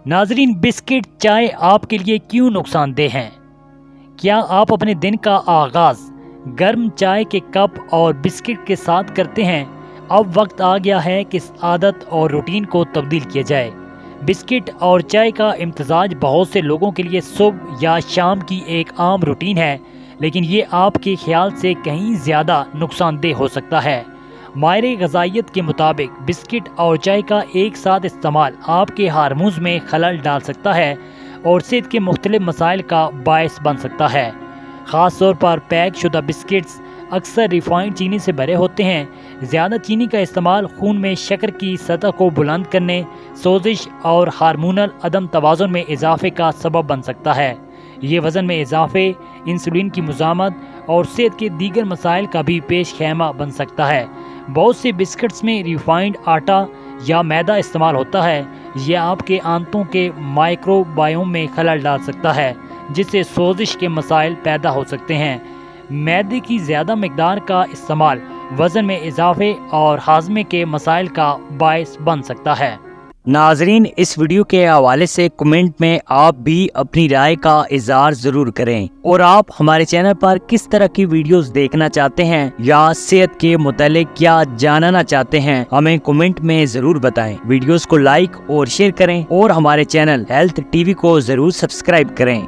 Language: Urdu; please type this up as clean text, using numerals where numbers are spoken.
ناظرین، بسکٹ چائے آپ کے لیے کیوں نقصان دہ ہیں؟ کیا آپ اپنے دن کا آغاز گرم چائے کے کپ اور بسکٹ کے ساتھ کرتے ہیں؟ اب وقت آ گیا ہے کہ اس عادت اور روٹین کو تبدیل کیا جائے۔ بسکٹ اور چائے کا امتزاج بہت سے لوگوں کے لیے صبح یا شام کی ایک عام روٹین ہے، لیکن یہ آپ کے خیال سے کہیں زیادہ نقصان دہ ہو سکتا ہے۔ ماہر غذائیت کے مطابق بسکٹ اور چائے کا ایک ساتھ استعمال آپ کے ہارمونز میں خلل ڈال سکتا ہے اور صحت کے مختلف مسائل کا باعث بن سکتا ہے۔ خاص طور پر پیک شدہ بسکٹس اکثر ریفائنڈ چینی سے بھرے ہوتے ہیں۔ زیادہ چینی کا استعمال خون میں شکر کی سطح کو بلند کرنے، سوزش اور ہارمونل عدم توازن میں اضافے کا سبب بن سکتا ہے۔ یہ وزن میں اضافے، انسولین کی مزاحمت اور صحت کے دیگر مسائل کا بھی پیش خیمہ بن سکتا ہے۔ بہت سے بسکٹس میں ریفائنڈ آٹا یا میدا استعمال ہوتا ہے۔ یہ آپ کے آنتوں کے مائکرو بائیوم میں خلل ڈال سکتا ہے، جس سے سوزش کے مسائل پیدا ہو سکتے ہیں۔ میدے کی زیادہ مقدار کا استعمال وزن میں اضافے اور ہاضمے کے مسائل کا باعث بن سکتا ہے۔ ناظرین، اس ویڈیو کے حوالے سے کمنٹ میں آپ بھی اپنی رائے کا اظہار ضرور کریں، اور آپ ہمارے چینل پر کس طرح کی ویڈیوز دیکھنا چاہتے ہیں یا صحت کے متعلق کیا جاننا چاہتے ہیں، ہمیں کمنٹ میں ضرور بتائیں۔ ویڈیوز کو لائک اور شیئر کریں اور ہمارے چینل ہیلتھ ٹی وی کو ضرور سبسکرائب کریں۔